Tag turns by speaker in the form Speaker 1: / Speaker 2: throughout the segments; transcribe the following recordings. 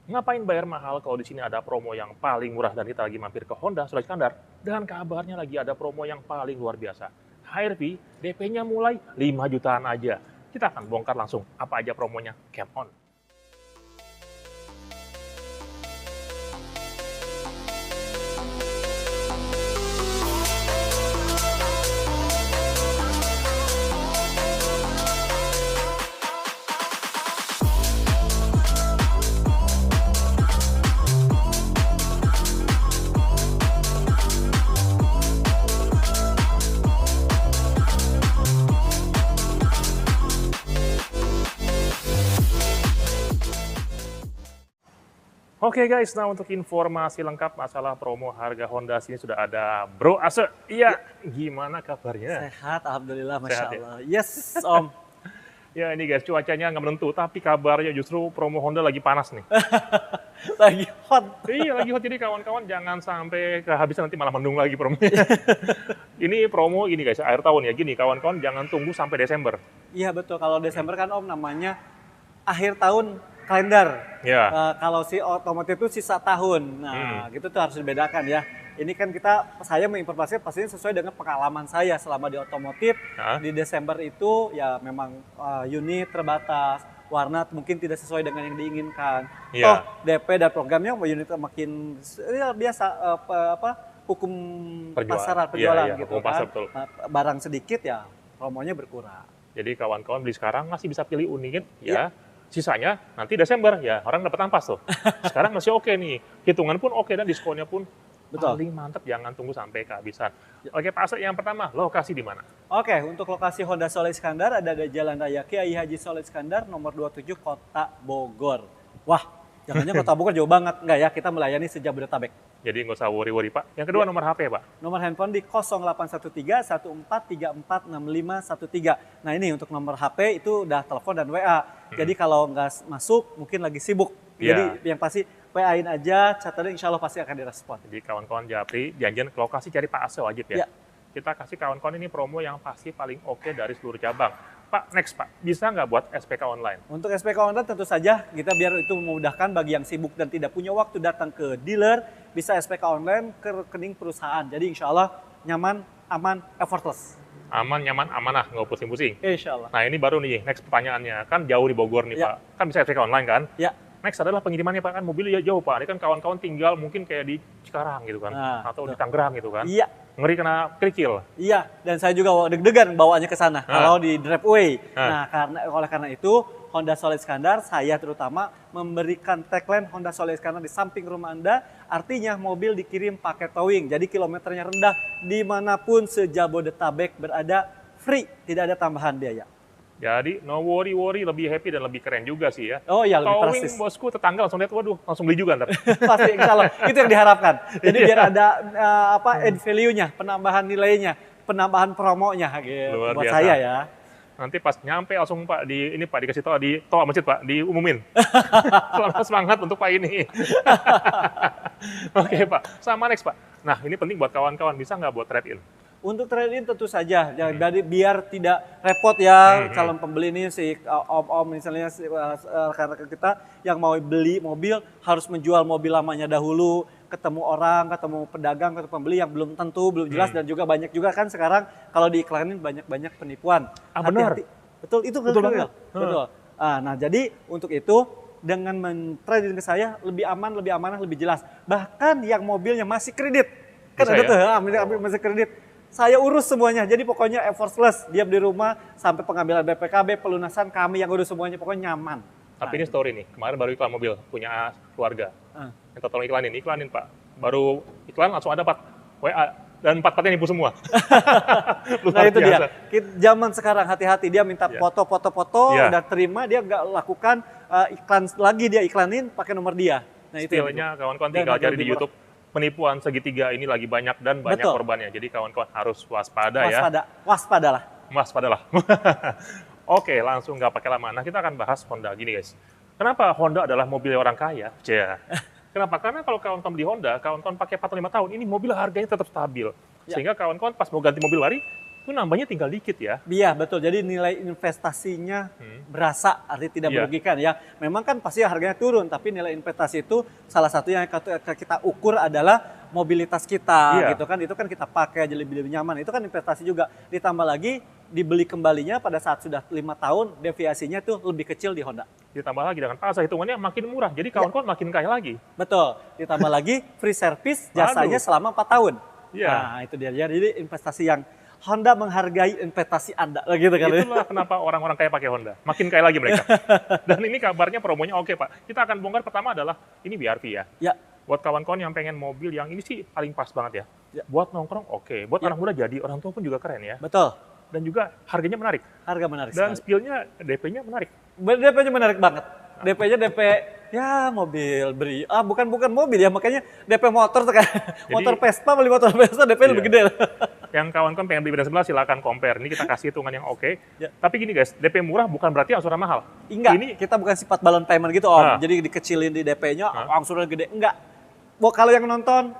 Speaker 1: Ngapain bayar mahal kalau di sini ada promo yang paling murah dan kita lagi mampir ke Honda Sulawesi Iskandar dan kabarnya lagi ada promo yang paling luar biasa. HRV DP-nya mulai 5 jutaan aja. Kita akan bongkar langsung apa aja promonya. Camp on. Oke guys, nah untuk informasi lengkap masalah promo harga Honda sini sudah ada Bro Ase. Iya, gimana kabarnya?
Speaker 2: Sehat, Alhamdulillah, Masya
Speaker 1: Sehat ya?
Speaker 2: Allah. Yes, Om.
Speaker 1: Ya ini guys, cuacanya nggak menentu, tapi kabarnya justru promo Honda lagi panas nih.
Speaker 2: Lagi hot.
Speaker 1: Iya, lagi hot, jadi kawan-kawan jangan sampai kehabisan nanti malah mendung lagi promonya. Ini promo ini guys, akhir tahun ya, gini kawan-kawan jangan tunggu sampai Desember.
Speaker 2: Iya betul, kalau Desember kan Om namanya akhir tahun kalender.
Speaker 1: Ya.
Speaker 2: Kalau si otomotif itu sisa tahun. Nah, gitu tuh harus dibedakan ya. Ini kan saya menginformasikan pastinya sesuai dengan pengalaman saya selama di otomotif. Di Desember itu ya memang unit terbatas, warna mungkin tidak sesuai dengan yang diinginkan. Toh DP dan programnya unit makin ya biasa hukum pasaran penjualan
Speaker 1: iya,
Speaker 2: gitu
Speaker 1: hukum
Speaker 2: kan.
Speaker 1: pasar, betul.
Speaker 2: Barang sedikit ya promonya berkurang.
Speaker 1: Jadi kawan-kawan beli sekarang masih bisa pilih unit ya. Sisanya nanti Desember ya orang dapat ampas tuh. Sekarang masih oke nih, hitungan pun oke dan diskonnya pun paling mantap, jangan tunggu sampai kehabisan. Oke Pak Ase, yang pertama lokasi di mana?
Speaker 2: Oke, untuk lokasi Honda Sulawesi Iskandar ada di Jalan Raya Kiai Haji Sulawesi Iskandar nomor 27 Kota Bogor. Wah, jangannya Kota Bogor jauh banget, enggak ya, kita melayani sejabodetabek.
Speaker 1: Jadi nggak usah worry-worry Pak. Yang kedua nomor HP Pak?
Speaker 2: Nomor handphone di 0813 1434 6513. Nah ini untuk nomor HP itu udah telepon dan WA. Jadi kalau nggak masuk mungkin lagi sibuk. Jadi yang pasti WA-in aja, catatin insya Allah pasti akan direspon.
Speaker 1: Jadi kawan-kawan japri, janjian ke lokasi cari Pak Ase wajib ya. Kita kasih kawan-kawan ini promo yang pasti paling oke dari seluruh cabang. Pak, next Pak, bisa nggak buat SPK online?
Speaker 2: Untuk SPK online tentu saja kita biar itu memudahkan bagi yang sibuk dan tidak punya waktu datang ke dealer, bisa SPK online ke rekening perusahaan. Jadi insya Allah nyaman, aman, effortless.
Speaker 1: Aman, nyaman, amanah, nggak pusing-pusing.
Speaker 2: Insya Allah.
Speaker 1: Nah ini baru nih, next pertanyaannya. Kan jauh di Bogor nih Pak, kan bisa SPK online kan?
Speaker 2: Ya.
Speaker 1: Next adalah pengirimannya Pak, kan mobilnya jauh Pak. Ini kan kawan-kawan tinggal mungkin kayak di Cikarang gitu kan, atau di Tangerang gitu kan.
Speaker 2: Iya.
Speaker 1: Ngeri kena kerikil.
Speaker 2: Iya, dan saya juga deg-degan bawaannya ke sana kalau di Driveway. Nah, oleh karena itu Honda Sulawesi Iskandar, saya terutama memberikan tagline Honda Sulawesi Iskandar di samping rumah Anda, artinya mobil dikirim pakai towing. Jadi kilometernya rendah, dimanapun sejabodetabek berada, free, tidak ada tambahan biaya.
Speaker 1: Jadi no worry, lebih happy dan lebih keren juga sih ya.
Speaker 2: Oh iya, lebih
Speaker 1: towing
Speaker 2: praktis.
Speaker 1: Bosku tetangga langsung lihat, waduh langsung beli juga ntar.
Speaker 2: Pasti, insya Allah. Itu yang diharapkan. Jadi biar ada add value-nya, penambahan nilainya, penambahan promonya gitu,
Speaker 1: Luar
Speaker 2: buat
Speaker 1: biasa.
Speaker 2: saya ya.
Speaker 1: Nanti pas nyampe langsung Pak dikasih tahu di toa masjid Pak, diumumin. Selamat semangat untuk Pak ini. Oke Pak, sama next Pak. Nah ini penting buat kawan-kawan, bisa nggak buat trade-in?
Speaker 2: Untuk trade-in tentu saja, jadi biar tidak repot ya calon pembeli ini si om-om misalnya karena kita yang mau beli mobil harus menjual mobil lamanya dahulu, ketemu orang, ketemu pedagang, ketemu pembeli yang belum tentu, belum jelas dan juga banyak juga kan sekarang kalau diiklanin banyak penipuan.
Speaker 1: Benar.
Speaker 2: Betul, itu betul banget. Betul. Nah, jadi untuk itu dengan men-trade-in ke saya lebih aman, lebih amanah, lebih jelas. Bahkan yang mobilnya masih kredit. Kan ada tuh, masih kredit. Saya urus semuanya, jadi pokoknya effortless. Dia di rumah sampai pengambilan BPKB, pelunasan kami yang urus semuanya, pokoknya nyaman.
Speaker 1: Tapi ini story nih, kemarin baru iklan mobil, punya keluarga. Minta tolong iklanin Pak. Baru iklan langsung ada Pak, WA, dan 4-4-nya nipu semua.
Speaker 2: Nah itu dia, zaman sekarang hati-hati, dia minta foto-foto, udah terima, dia nggak lakukan iklan lagi, dia iklanin pakai nomor dia.
Speaker 1: Nah itu istilahnya kawan-kawan tinggal cari di YouTube. Penipuan segitiga ini lagi banyak dan banyak korbannya. Jadi kawan-kawan harus waspada ya.
Speaker 2: Waspadalah.
Speaker 1: Oke, langsung nggak pakai lama. Nah kita akan bahas Honda gini guys. Kenapa Honda adalah mobil orang kaya? Kenapa? Karena kalau kawan-kawan beli Honda, kawan-kawan pakai 4 atau 5 tahun, ini mobil harganya tetap stabil. Sehingga kawan-kawan pas mau ganti mobil baru, itu nambahnya tinggal dikit ya.
Speaker 2: Iya, betul. Jadi nilai investasinya berasa, artinya tidak merugikan ya. Memang kan pasti harganya turun, tapi nilai investasi itu salah satu yang kita ukur adalah mobilitas kita gitu kan. Itu kan kita pakai jadi lebih nyaman. Itu kan investasi juga. Ditambah lagi dibeli kembalinya pada saat sudah 5 tahun, deviasinya tuh lebih kecil di Honda.
Speaker 1: Ditambah lagi dengan pasar hitungannya makin murah. Jadi kawan-kawan makin kaya lagi.
Speaker 2: Betul. Ditambah lagi free service jasanya selama 4 tahun.
Speaker 1: Iya.
Speaker 2: Nah, itu dia. Jadi investasi yang Honda menghargai investasi Anda, gitu kan.
Speaker 1: Itulah kenapa orang-orang kaya pakai Honda. Makin kaya lagi mereka. Dan ini kabarnya promonya oke, Pak. Kita akan bongkar pertama adalah ini BRV ya.
Speaker 2: Ya.
Speaker 1: Buat kawan-kawan yang pengen mobil yang ini sih paling pas banget ya. Buat nongkrong oke. Buat anak muda jadi, orang tua pun juga keren ya.
Speaker 2: Betul.
Speaker 1: Dan juga harganya menarik.
Speaker 2: Harga menarik
Speaker 1: Dan
Speaker 2: sekali.
Speaker 1: spillnya, DP-nya menarik.
Speaker 2: DP-nya menarik banget. DP-nya DP ya mobil beri. Bukan mobil ya, makanya DP motor tuh kan. Motor Vespa beli motor Vespa DP lebih gede.
Speaker 1: Yang kawan-kawan pengen beli beda sebelah silakan compare. Ini kita kasih hitungan yang oke. Tapi gini guys, DP murah bukan berarti angsuran mahal.
Speaker 2: Enggak,
Speaker 1: ini
Speaker 2: kita bukan sifat balon payment gitu Om. Jadi dikecilin di DP-nya, angsuran gede. Enggak. Kalau yang nonton,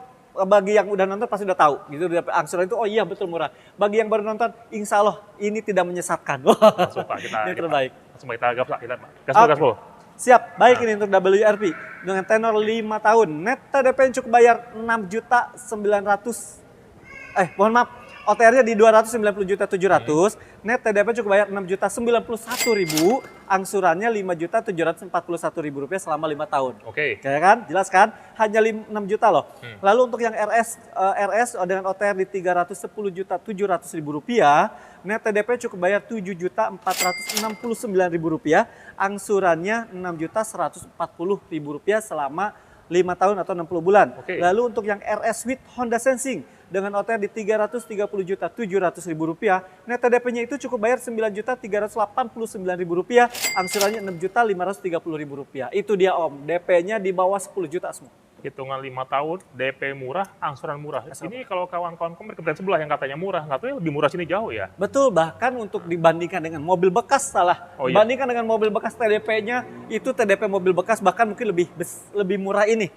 Speaker 2: bagi yang udah nonton pasti udah tahu. Gitu angsuran itu, oh iya betul murah. Bagi yang baru nonton, insya Allah ini tidak menyesatkan.
Speaker 1: Langsung Pak, kita
Speaker 2: ini terbaik.
Speaker 1: Langsung kita gaspol.
Speaker 2: Siap, baik ini untuk WRV. Dengan tenor 5 tahun, net TDP yang cukup bayar 6.900. Mohon maaf, OTR-nya di 290.700.000, net TDP cukup bayar 6.091.000, angsurannya 5.741.000 rupiah selama 5 tahun.
Speaker 1: Oke.
Speaker 2: Ya kan? Jelas kan? Hanya 6 juta loh. Lalu untuk yang RS dengan OTR di 310.700.000 rupiah, net TDP cukup bayar 7.469.000 rupiah, angsurannya 6.140.000 rupiah selama 5 tahun atau 60 bulan. Lalu untuk yang RS with Honda Sensing dengan OTR di 330.700.000 rupiah, net TDP-nya itu cukup bayar 9.389.000 rupiah, angsurannya 6.530.000 rupiah. Itu dia Om, DP-nya di bawah 10 juta semua.
Speaker 1: Hitungan 5 tahun, DP murah, angsuran murah. Ini kalau kawan-kawan kemudian sebelah yang katanya murah, nggak tahu lebih murah sini jauh ya.
Speaker 2: Betul, bahkan untuk dibandingkan dengan mobil bekas Dibandingkan dengan mobil bekas TDP-nya, itu TDP mobil bekas bahkan mungkin lebih murah ini.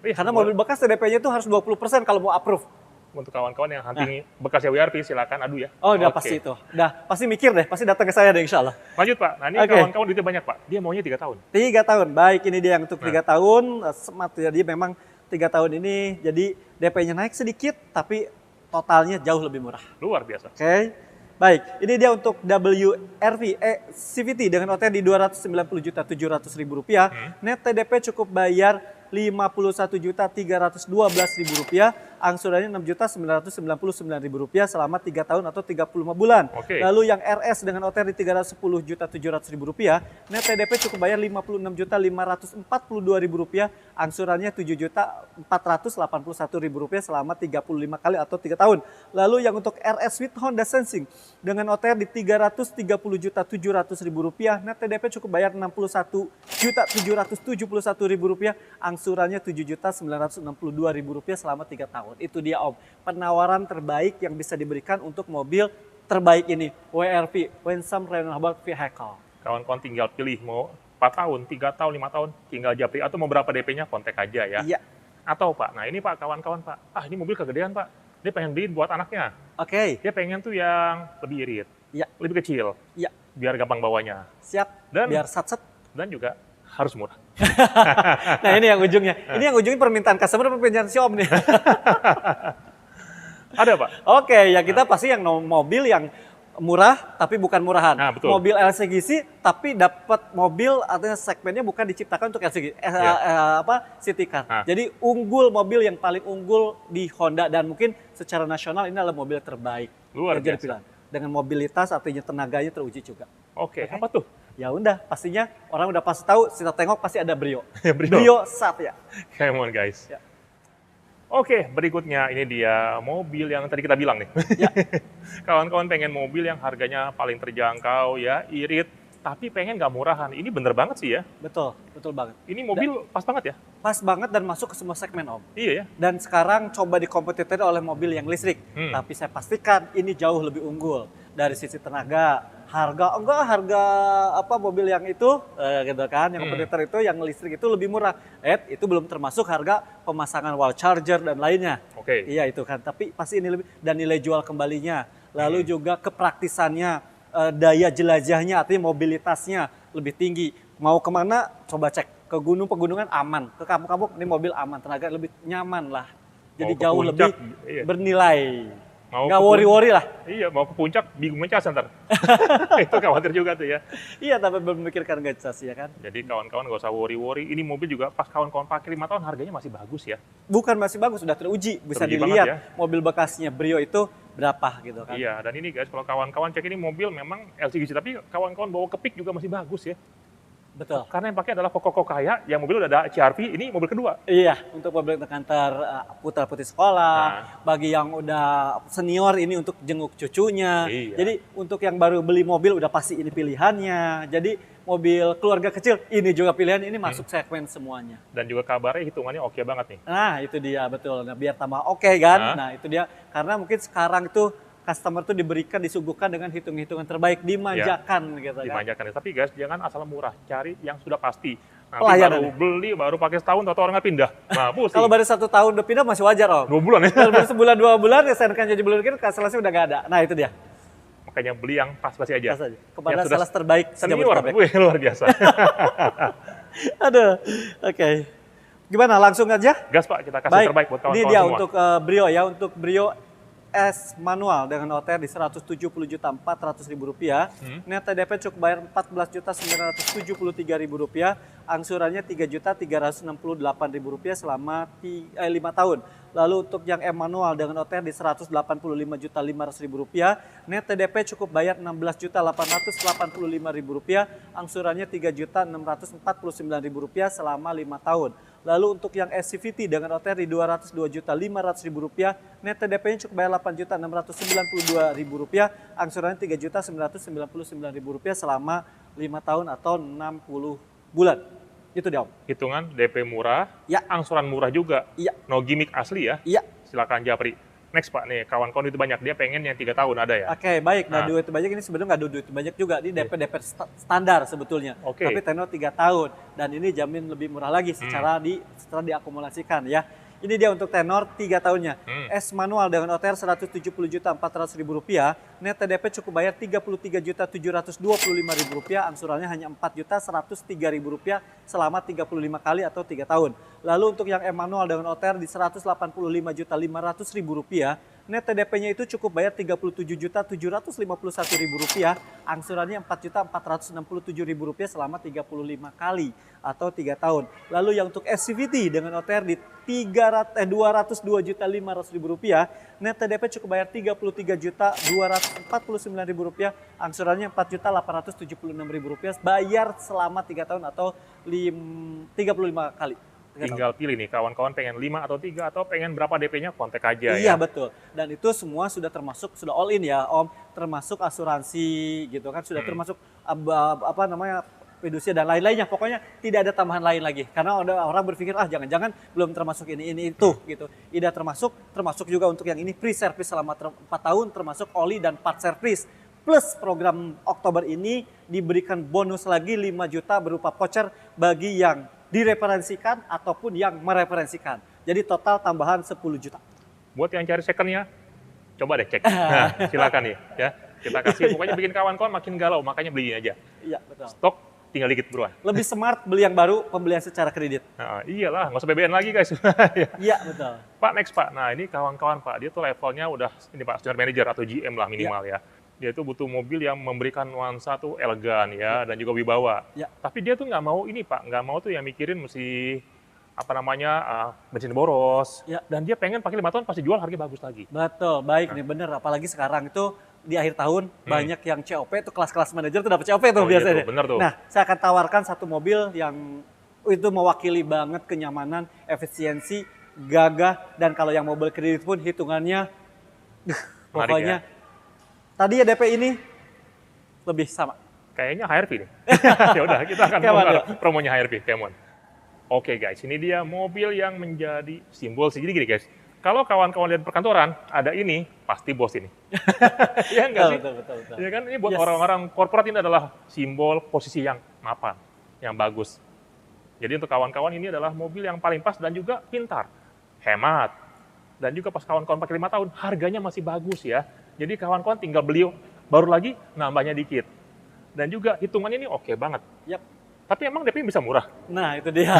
Speaker 2: Karena mobil bekas TDP-nya itu harus 20% kalau mau approve.
Speaker 1: Untuk kawan-kawan yang hunting bekasnya WRV silakan adu ya.
Speaker 2: Oh udah pasti itu. Udah pasti mikir deh, pasti datang ke saya deh insya Allah.
Speaker 1: Lanjut Pak, nah ini kawan-kawan duitnya banyak Pak. Dia maunya 3 tahun.
Speaker 2: 3 tahun, baik ini dia yang untuk 3 tahun. Smart, jadi memang 3 tahun ini jadi DP-nya naik sedikit tapi totalnya jauh lebih murah.
Speaker 1: Luar biasa.
Speaker 2: Baik, ini dia untuk WRV CVT dengan OTR di 290.700.000 rupiah. Net TDP cukup bayar 51.312.000 rupiah, angsurannya 6.999.000 rupiah selama 3 tahun atau 35 bulan. Lalu yang RS dengan OTR di 310.700.000 rupiah, net TDP cukup bayar 56.542.000 rupiah, angsurannya 7.481.000 rupiah selama 35 kali atau 3 tahun. Lalu yang untuk RS with Honda Sensing dengan OTR di 330.700.000 rupiah, net TDP cukup bayar 61.771.000 rupiah, angsurannya 7.962.000 rupiah selama 3 tahun. Itu dia Om, penawaran terbaik yang bisa diberikan untuk mobil terbaik ini, WRV, Winsome Renewable Vehicle.
Speaker 1: Kawan-kawan tinggal pilih mau 4 tahun, 3 tahun, 5 tahun, tinggal japri atau mau berapa DP-nya kontak aja ya.
Speaker 2: Iya.
Speaker 1: Atau Pak, nah ini Pak kawan-kawan Pak, ini mobil kegedean Pak, dia pengen beliin buat anaknya. Dia pengen tuh yang lebih irit, lebih kecil, biar gampang bawanya.
Speaker 2: Siap, biar satset.
Speaker 1: Dan juga harus murah.
Speaker 2: Nah ini yang ujungnya. Ini yang ujungnya permintaan customer, permintaan si Om nih.
Speaker 1: Ada Pak?
Speaker 2: Ya kita pasti yang mobil yang murah tapi bukan murahan. Mobil LCGC tapi dapat mobil artinya segmennya bukan diciptakan untuk LCGC, city car. Jadi unggul, mobil yang paling unggul di Honda dan mungkin secara nasional ini adalah mobil terbaik.
Speaker 1: Luar biasa.
Speaker 2: Dengan mobilitas artinya tenaganya teruji juga.
Speaker 1: Apa tuh?
Speaker 2: Ya udah, pastinya orang udah pasti tahu, kita tengok pasti ada Brio. Brio Satya.
Speaker 1: Come on guys. Berikutnya ini dia mobil yang tadi kita bilang nih. Kawan-kawan pengen mobil yang harganya paling terjangkau ya, irit, tapi pengen nggak murahan. Ini bener banget sih ya.
Speaker 2: Betul banget.
Speaker 1: Ini mobil pas banget ya?
Speaker 2: Pas banget dan masuk ke semua segmen Om.
Speaker 1: Iya ya.
Speaker 2: Dan sekarang coba dikompetitor oleh mobil yang listrik. Tapi saya pastikan ini jauh lebih unggul dari sisi tenaga. Harga mobil yang itu gitu kan, yang kompetitor itu yang listrik itu lebih murah. Itu belum termasuk harga pemasangan wall charger dan lainnya. Iya itu kan, tapi pasti ini lebih, dan nilai jual kembalinya. lalu juga kepraktisannya, daya jelajahnya, artinya mobilitasnya lebih tinggi. Mau kemana, coba cek. Ke gunung pegunungan aman, ke kampung-kampung ini mobil aman, tenaga lebih nyaman lah. Jadi jauh lebih bernilai. Nggak worry-worry lah.
Speaker 1: Iya, mau ke puncak bingung ngecas ntar. Itu khawatir juga tuh ya.
Speaker 2: Iya, tapi memikirkan ngecas ya kan.
Speaker 1: Jadi kawan-kawan nggak usah worry-worry. Ini mobil juga pas kawan-kawan pakai 5 tahun harganya masih bagus ya.
Speaker 2: Bukan masih bagus, sudah teruji. Bisa
Speaker 1: Teruji
Speaker 2: dilihat
Speaker 1: ya.
Speaker 2: mobil bekasnya Brio itu berapa gitu kan.
Speaker 1: Iya, dan ini guys, kalau kawan-kawan cek ini mobil memang LCGC, tapi kawan-kawan bawa ke PIK juga masih bagus ya.
Speaker 2: Betul.
Speaker 1: Karena yang pakai adalah Koko Kaya, yang mobil udah ada CR-V, ini mobil kedua.
Speaker 2: Iya, untuk mobil kantor putra-putri sekolah, bagi yang udah senior ini untuk jenguk cucunya.
Speaker 1: Iya.
Speaker 2: Jadi untuk yang baru beli mobil udah pasti ini pilihannya. Jadi mobil keluarga kecil ini juga pilihan, ini masuk segmen semuanya.
Speaker 1: Dan juga kabarnya hitungannya oke banget nih.
Speaker 2: Nah, itu dia betul. Nah, biar tambah oke kan. Nah, itu dia karena mungkin sekarang itu customer tuh disuguhkan dengan hitung-hitungan terbaik, dimanjakan gitu kan.
Speaker 1: Dimanjakan. Tapi guys, jangan asal murah, cari yang sudah pasti. Nanti baru beli, baru pakai setahun, atau orang nggak pindah. Nah,
Speaker 2: kalau baru 1 tahun udah pindah masih wajar Om.
Speaker 1: 2 bulan ya?
Speaker 2: Kalau baru sebulan 2 bulan, ya SNK jadi bulan kan cancellation udah nggak ada. Nah itu dia.
Speaker 1: Makanya beli yang pas-pasti aja.
Speaker 2: Pas aja. Kepada sales terbaik.
Speaker 1: Senior, luar biasa.
Speaker 2: Aduh, oke. Gimana, langsung aja?
Speaker 1: Gas Pak, kita kasih terbaik buat kawan-kawan
Speaker 2: semua. Ini dia
Speaker 1: semua.
Speaker 2: untuk Brio ya, untuk Brio S manual dengan OTR di Rp170.400.000. Net TDP cukup bayar Rp14.973.000. Angsurannya Rp3.368.000 selama 5 tahun. Lalu untuk yang M manual dengan OTR di Rp185.500.000. Net TDP cukup bayar Rp16.885.000. Angsurannya Rp3.649.000 selama 5 tahun. Lalu untuk yang SCVT dengan OTR di Rp202.500.000, net TDP-nya cukup bayar Rp8.692.000, angsurannya Rp3.999.000 selama 5 tahun atau 60 bulan. Itu dia Om.
Speaker 1: Hitungan DP murah, angsuran murah juga, no gimmick asli ya. Silakan Japri. Next Pak, nih kawan-kawan itu banyak, dia pengen yang 3 tahun ada ya.
Speaker 2: Oke, baik. Nah, duit banyak ini sebenarnya nggak duit banyak juga, ini DP standar sebetulnya. Tapi tenor 3 tahun dan ini jamin lebih murah lagi setelah diakumulasikan ya. Ini dia untuk tenor 3 tahunnya. S manual dengan OTR Rp170.400.000, net TDP cukup bayar Rp33.725.000, angsurannya hanya Rp4.103.000 selama 35 kali atau 3 tahun. Lalu untuk yang M manual dengan OTR di Rp185.500.000, net TDP-nya itu cukup bayar Rp37.751.000, angsurannya Rp4.467.000 selama 35 kali atau 3 tahun. Lalu yang untuk SCVT dengan OTR di Rp202.500.000, net TDP cukup bayar Rp33.249.000, angsurannya Rp4.876.000, bayar selama 3 tahun atau 35 kali.
Speaker 1: Tinggal pilih nih, kawan-kawan pengen 5 atau 3 atau pengen berapa DP-nya, kontak aja ya.
Speaker 2: Iya betul, dan itu semua sudah termasuk, sudah all in ya Om, termasuk asuransi gitu kan, sudah termasuk fidusia dan lain-lainnya, pokoknya tidak ada tambahan lain lagi. Karena orang berpikir, jangan-jangan belum termasuk ini itu gitu. Tidak termasuk juga untuk yang ini free service selama 4 tahun, termasuk oli dan part service. Plus program Oktober ini diberikan bonus lagi 5 juta berupa voucher bagi yang direferensikan ataupun yang mereferensikan. Jadi total tambahan 10 juta.
Speaker 1: Buat yang cari second-nya, coba deh cek. Nah, silakan ya. Kita kasih, pokoknya bikin kawan-kawan makin galau, makanya beliin aja.
Speaker 2: Iya, betul.
Speaker 1: Stok tinggal dikit buruan.
Speaker 2: Lebih smart beli yang baru, pembelian secara kredit.
Speaker 1: Nah, iyalah, nggak usah BBN lagi guys.
Speaker 2: Iya, betul.
Speaker 1: Pak, next Pak. Nah, ini kawan-kawan Pak, dia tuh levelnya udah, ini Pak, senior manager atau GM lah minimal ya. Dia tuh butuh mobil yang memberikan nuansa tuh elegan ya, dan juga wibawa. Tapi dia tuh nggak mau ini Pak, nggak mau tuh yang mikirin mesti bensin boros. Dan dia pengen pakai 5 tahun pasti jual harga bagus lagi.
Speaker 2: Betul, baik nih bener. Apalagi sekarang itu di akhir tahun banyak yang COP itu kelas-kelas manajer tuh dapat COP tuh biasanya.
Speaker 1: Iya, bener tuh.
Speaker 2: Nah, saya akan tawarkan satu mobil yang itu mewakili banget kenyamanan, efisiensi, gagah, dan kalau yang mobil kredit pun hitungannya pokoknya tadi ya DP ini lebih sama.
Speaker 1: Kayaknya HRV nih. Ya udah, kita akan bongkar promonya HRV, Camon. Oke guys, ini dia mobil yang menjadi simbol. Jadi gini guys, kalau kawan-kawan lihat perkantoran, ada ini, pasti bos ini. Iya enggak sih?
Speaker 2: Betul.
Speaker 1: Ya kan, ini buat orang-orang korporat ini adalah simbol posisi yang mapan, yang bagus. Jadi untuk kawan-kawan ini adalah mobil yang paling pas dan juga pintar, hemat. Dan juga pas kawan-kawan pakai 5 tahun, harganya masih bagus ya. Jadi kawan-kawan tinggal beli baru lagi, nambahnya dikit. Dan juga hitungannya ini oke banget.
Speaker 2: Yap.
Speaker 1: Tapi emang DP bisa murah?
Speaker 2: Nah, itu dia.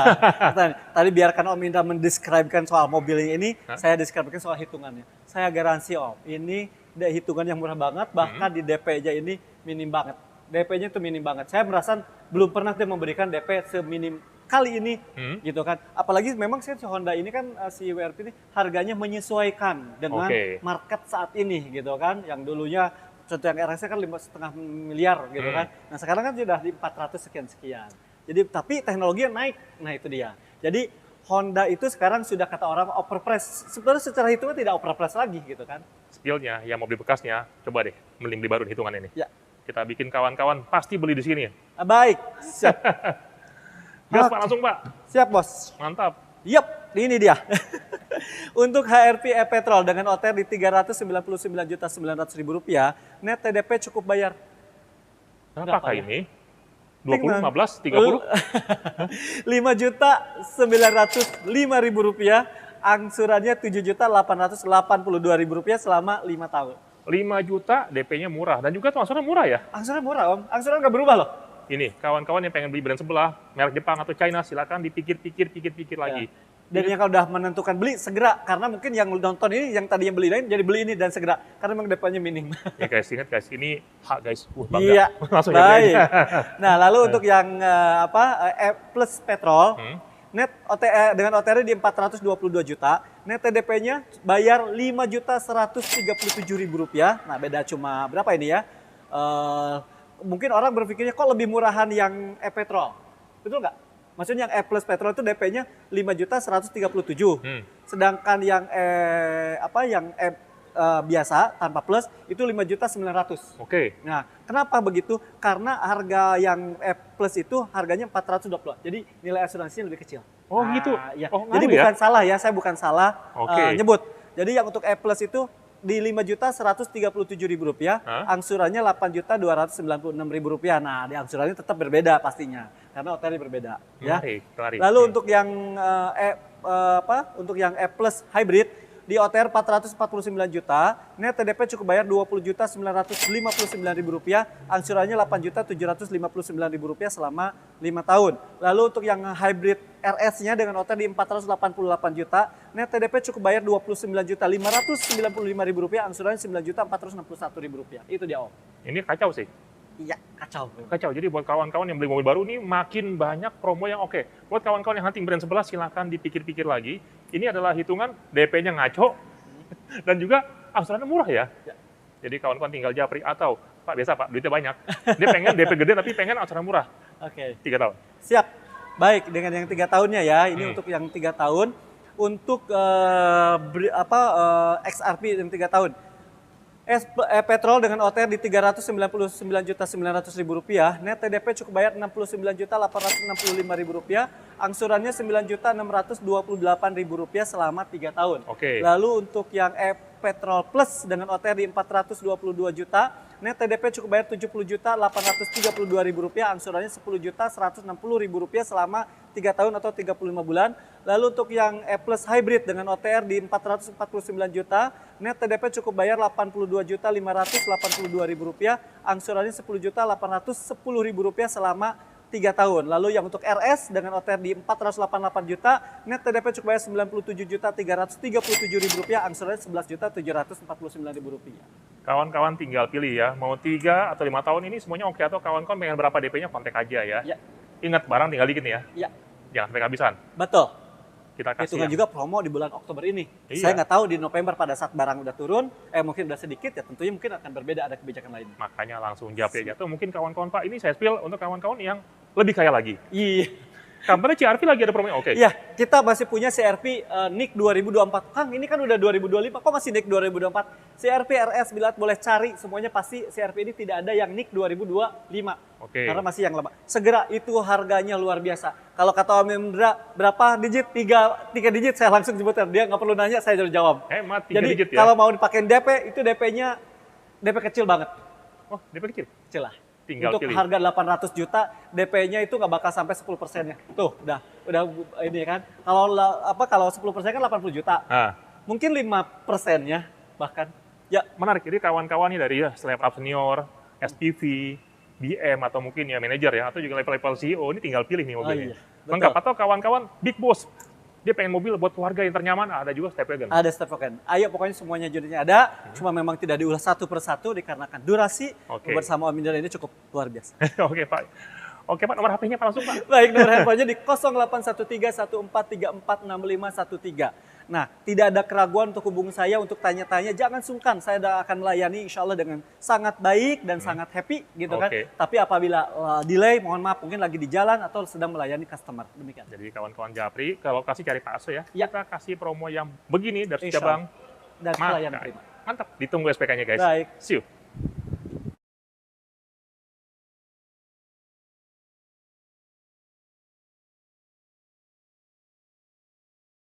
Speaker 2: Tadi biarkan Om Indra mendeskripsikan soal mobil ini, saya deskripsikan soal hitungannya. Saya garansi Om, ini hitungan yang murah banget, bahkan di DP-nya ini minim banget. DP-nya itu minim banget. Saya merasa belum pernah dia memberikan DP seminim kali ini, gitu kan. Apalagi memang si Honda ini kan, si WRV ini harganya menyesuaikan dengan market saat ini, gitu kan. Yang dulunya, contoh yang RS kan 5,5 miliar, gitu kan. Nah sekarang kan sudah di 400 sekian-sekian. Jadi tapi teknologinya naik, nah itu dia. Jadi Honda itu sekarang sudah kata orang overprice. Sebenarnya secara hitungan tidak overprice lagi, gitu kan.
Speaker 1: Spillnya, yang mobil bekasnya, coba deh beli baru hitungan ini.
Speaker 2: Ya.
Speaker 1: Kita bikin kawan-kawan pasti beli di sini.
Speaker 2: Baik, siap.
Speaker 1: Gas Pak, langsung Pak.
Speaker 2: Siap Bos.
Speaker 1: Mantap.
Speaker 2: Yap, ini dia. Untuk HRV e-Petrol dengan OTR di Rp399.900.000, net TDP cukup bayar.
Speaker 1: Berapakah
Speaker 2: ya?
Speaker 1: ini? 20, 15, 30?
Speaker 2: Rp5.905.000, angsurannya Rp7.882.000 selama 5 tahun.
Speaker 1: 5 juta DP-nya murah dan juga tuh angsuran murah ya?
Speaker 2: Angsuran murah Om, angsuran nggak berubah loh.
Speaker 1: Ini, kawan-kawan yang pengen beli brand sebelah, merek Jepang atau China, silakan dipikir-pikir lagi.
Speaker 2: Dan yang kalau udah menentukan beli, segera. Karena mungkin yang nonton ini, yang tadinya beli lain, jadi beli ini dan segera. Karena memang DP-nya minim.
Speaker 1: Ya guys, ingat guys, ini hak guys. Bangga.
Speaker 2: Iya,
Speaker 1: langsung
Speaker 2: baik. Nah, lalu untuk yang E plus petrol, net dengan OTR di 422 juta, net TDP-nya bayar Rp5.137.000. Nah, beda cuma berapa ini ya? Mungkin orang berpikirnya kok lebih murahan yang e-petrol. Betul nggak? Maksudnya yang E plus petrol itu DP-nya 5.137. Sedangkan yang biasa tanpa plus itu 5.900.
Speaker 1: Oke.
Speaker 2: Nah, kenapa begitu? Karena harga yang E plus itu harganya 420. Jadi nilai asuransinya lebih kecil.
Speaker 1: Oh, gitu.
Speaker 2: Ya.
Speaker 1: Oh,
Speaker 2: jadi bukan salah ya, saya bukan salah nyebut. Jadi yang untuk E plus itu di Rp5.137.000, angsurannya Rp8.296.000. Nah, di angsurannya tetap berbeda pastinya, karena OTR berbeda.
Speaker 1: Menarik,
Speaker 2: Ya.
Speaker 1: menarik.
Speaker 2: Lalu untuk yang untuk yang E plus hybrid di OTR 449 juta, net TDP cukup bayar Rp20.959.000, angsurannya Rp8.759.000 selama 5 tahun. Lalu untuk yang hybrid RS-nya dengan OTR di 488 juta, net TDP cukup bayar Rp29.595.000, angsurannya Rp9.461.000. Itu dia Om.
Speaker 1: Ini kacau sih.
Speaker 2: Iya, kacau.
Speaker 1: Kacau. Jadi buat kawan-kawan yang beli mobil baru ini makin banyak promo yang oke. Buat kawan-kawan yang hunting brand sebelah silahkan dipikir-pikir lagi. Ini adalah hitungan DP-nya ngaco dan juga angsurannya murah ya. Jadi kawan-kawan tinggal japri atau Pak biasa Pak duitnya banyak. Dia pengen DP gede tapi pengen angsuran murah. 3 tahun.
Speaker 2: Siap. Baik, dengan yang 3 tahunnya ya. Ini untuk yang 3 tahun. Untuk XRP yang 3 tahun. Petrol dengan OTR di Rp399.900.000, net TDP cukup bayar Rp69.865.000, angsurannya Rp9.628.000 selama 3 tahun. Lalu untuk yang Petrol Plus dengan OTR di 422 juta, net TDP cukup bayar Rp70.832.000, angsurannya Rp10.160.000 selama 3 tahun atau 35 bulan. Lalu untuk yang E Plus Hybrid dengan OTR di 449 juta, net TDP cukup bayar Rp80.582.000, angsurannya Rp10.810.000 selama 3 tahun. Lalu yang untuk RS dengan OTR di 488 juta, net TDP cukup bayar Rp97.337.000, angsurannya Rp11.749.000.
Speaker 1: Kawan-kawan tinggal pilih ya, mau 3 atau 5 tahun ini semuanya oke, atau kawan-kawan pengen berapa DP-nya kontak aja ya. Ingat barang tinggal dikit nih ya. Jangan sampai kehabisan.
Speaker 2: Betul.
Speaker 1: Kita kasih
Speaker 2: hitungan juga promo di bulan Oktober ini. Saya nggak tahu di November pada saat barang udah turun, mungkin udah sedikit ya, tentunya mungkin akan berbeda, ada kebijakan lain.
Speaker 1: Makanya langsung japri aja tuh. Mungkin kawan-kawan Pak, ini saya spill untuk kawan-kawan yang lebih kaya lagi.
Speaker 2: Iya.
Speaker 1: Kabarnya CRV lagi ada promo yang oke.
Speaker 2: Iya, kita masih punya CRV NIK 2024. Kang, ini kan udah 2025, kok masih NIK 2024? CRV RS, bila boleh cari, semuanya pasti CRV ini tidak ada yang NIK 2025. Karena masih yang lama. Segera, itu harganya luar biasa. Kalau kata Om Indra, berapa digit? 3 digit, saya langsung sebutkan. Dia nggak perlu nanya, saya jawab.
Speaker 1: Hemat, 3
Speaker 2: Jadi,
Speaker 1: digit ya?
Speaker 2: kalau mau dipakai DP, itu DP-nya DP kecil banget.
Speaker 1: Oh, DP kecil?
Speaker 2: Kecil lah.
Speaker 1: Tinggal
Speaker 2: untuk
Speaker 1: pilih.
Speaker 2: Harga 800 juta, DP-nya itu nggak bakal sampai 10%-nya. Tuh, udah ini kan. Kalau 10% kan 80 juta. Mungkin 5%-nya bahkan. Ya.
Speaker 1: Menarik. Jadi kawan-kawan nih dari startup senior, SPV, BM atau mungkin ya manajer ya, atau juga level-level CEO, ini tinggal pilih nih mobilnya.
Speaker 2: Iya,
Speaker 1: Lengkap.
Speaker 2: betul.
Speaker 1: Atau kawan-kawan big boss, dia pengen mobil buat keluarga yang ternyaman, ada juga Stepwagon.
Speaker 2: Ada Stepwagon. Ayo pokoknya semuanya unitnya ada, cuma memang tidak diulas satu persatu dikarenakan durasi bersama Om Indra ini cukup luar biasa.
Speaker 1: Oke Pak. Oke Pak, nomor HP-nya Pak langsung Pak.
Speaker 2: Baik, nomor handphonenya di 0813143413. Nah, tidak ada keraguan untuk hubungi saya untuk tanya-tanya, jangan sungkan, saya akan melayani insya Allah dengan sangat baik dan sangat happy gitu kan. Tapi apabila delay, mohon maaf mungkin lagi di jalan atau sedang melayani customer, demikian.
Speaker 1: Jadi kawan-kawan Japri, ke lokasi cari Pak Aso ya,
Speaker 2: Ya.
Speaker 1: kita kasih promo yang begini dari
Speaker 2: Insya
Speaker 1: cabang.
Speaker 2: Allah. Dan pelayanan prima.
Speaker 1: Mantap, ditunggu SPK-nya guys.
Speaker 2: Baik.
Speaker 1: See you.